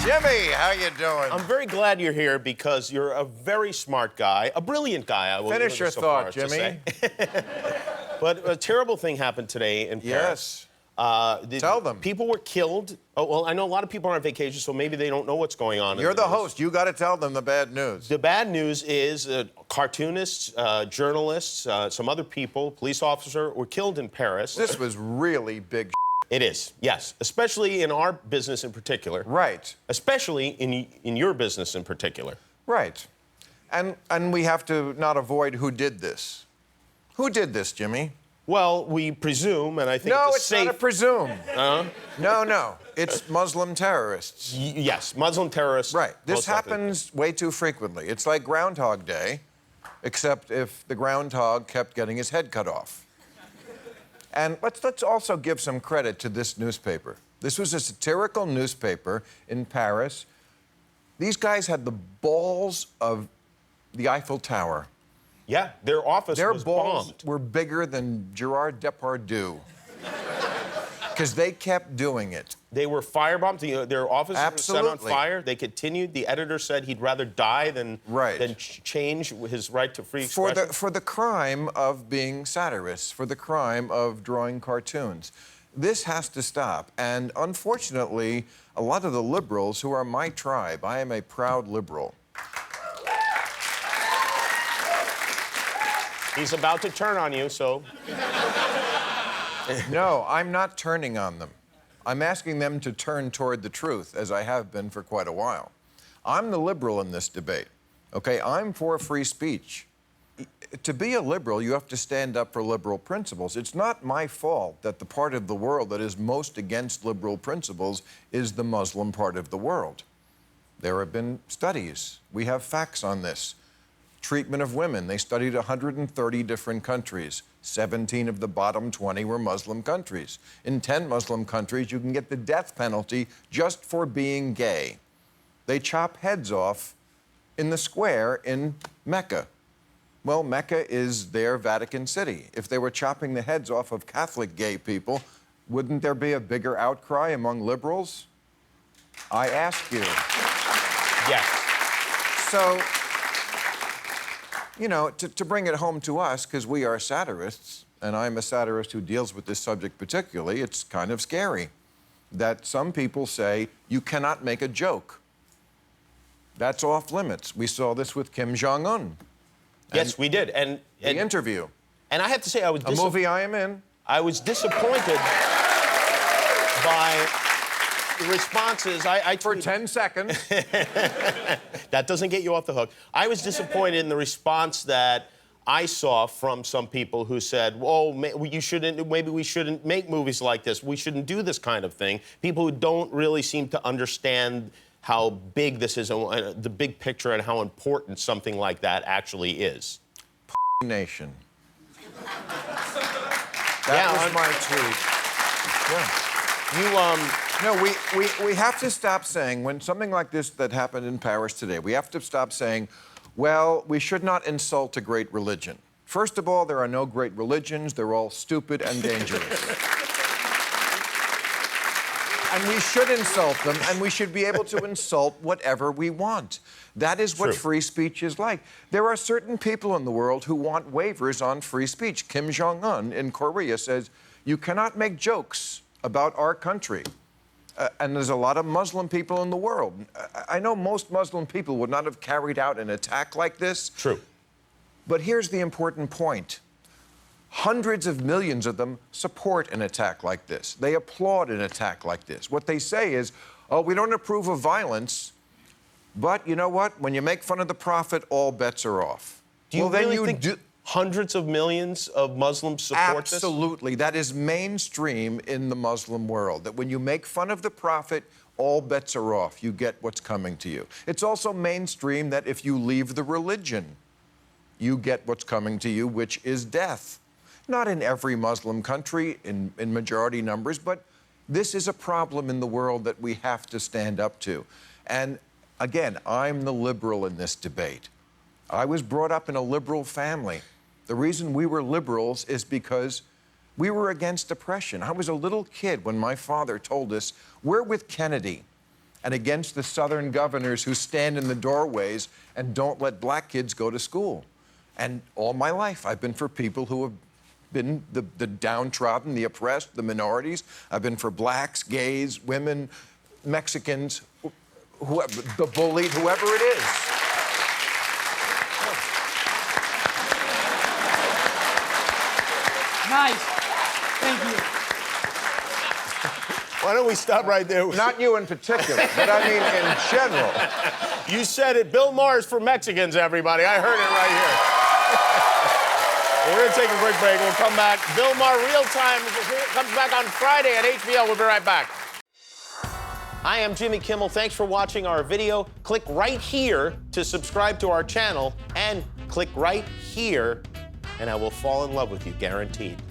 Jimmy, how you doing? I'm very glad you're here because you're a very smart guy, a brilliant guy. I will Finish your thought, Jimmy. But a terrible thing happened today in Paris. Yes. Tell them. People were killed. Oh, well, I know a lot of people are on vacation, so maybe they don't know what's going on. You're the host. You got to tell them the bad news. The bad news is cartoonists, journalists, some other people, police officer, were killed in Paris. This was really big. It is, yes, especially in our business in particular. Right. Especially in your business in particular. Right. And we have to not avoid who did this. Who did this, Jimmy? Well, we presume, and I think it's safe. Not a presume. No. It's Muslim terrorists. Yes, Muslim terrorists. Right. This happens way too frequently. It's like Groundhog Day, except if the groundhog kept getting his head cut off. And let's also give some credit to this newspaper. This was a satirical newspaper in Paris. These guys had the balls of the Eiffel Tower. Yeah, their office was balls bombed. Were bigger than Gerard Depardieu. Because they kept doing it. They were firebombed. Their office was set on fire. They continued. The editor said he'd rather die than change his right to free expression. For the crime of being satirists, for the crime of drawing cartoons. This has to stop. And unfortunately, a lot of the liberals who are my tribe, I am a proud liberal. He's about to turn on you, so... No, I'm not turning on them. I'm asking them to turn toward the truth, as I have been for quite a while. I'm the liberal in this debate, okay? I'm for free speech. To be a liberal, you have to stand up for liberal principles. It's not my fault that the part of the world that is most against liberal principles is the Muslim part of the world. There have been studies. We have facts on this. Treatment of women. They studied 130 different countries. 17 of the bottom 20 were Muslim countries. In 10 Muslim countries, you can get the death penalty just for being gay. They chop heads off in the square in Mecca. Well, Mecca is their Vatican City. If they were chopping the heads off of Catholic gay people, wouldn't there be a bigger outcry among liberals? I ask you. Yes. So, you know, to bring it home to us, because we are satirists, and I'm a satirist who deals with this subject particularly, it's kind of scary that some people say you cannot make a joke. That's off limits. We saw this with Kim Jong-un. Yes, we did. And the interview. And I have to say, I was a movie I am in. I was disappointed by the responses. For 10 seconds. That doesn't get you off the hook. I was disappointed in the response that I saw from some people who said, "Oh, maybe we shouldn't make movies like this. We shouldn't do this kind of thing." People who don't really seem to understand how big this is, the big picture, and how important something like that actually is. Nation. That was my tweet. Yeah. No, we have to stop saying, when something like this that happened in Paris today, we have to stop saying, well, we should not insult a great religion. First of all, there are no great religions. They're all stupid and dangerous. And we should insult them, and we should be able to insult whatever we want. That is what free speech is like. There are certain people in the world who want waivers on free speech. Kim Jong-un in Korea says, you cannot make jokes about our country. And there's a lot of Muslim people in the world. I know most Muslim people would not have carried out an attack like this. True. But here's the important point. Hundreds of millions of them support an attack like this. They applaud an attack like this. What they say is, oh, we don't approve of violence, but you know what? When you make fun of the prophet, all bets are off. Do you really think hundreds of millions of Muslims support this? Absolutely. That is mainstream in the Muslim world, that when you make fun of the prophet, all bets are off. You get what's coming to you. It's also mainstream that if you leave the religion, you get what's coming to you, which is death. Not in every Muslim country, in majority numbers, but this is a problem in the world that we have to stand up to. And again, I'm the liberal in this debate. I was brought up in a liberal family. The reason we were liberals is because we were against oppression. I was a little kid when my father told us, we're with Kennedy. and against the Southern governors who stand in the doorways and don't let black kids go to school. And all my life, I've been for people who have been the downtrodden, the oppressed, the minorities. I've been for blacks, gays, women, Mexicans, whoever, the bullied, whoever it is. Nice. Thank you. Why don't we stop right there? Not you in particular, but I mean in general. You said it. Bill Maher is for Mexicans, everybody. I heard it right here. We're going to take a quick break. We'll come back. Bill Maher Real Time comes back on Friday at HBO. We'll be right back. Hi, I'm Jimmy Kimmel. Thanks for watching our video. Click right here to subscribe to our channel, and click right here, and I will fall in love with you, guaranteed.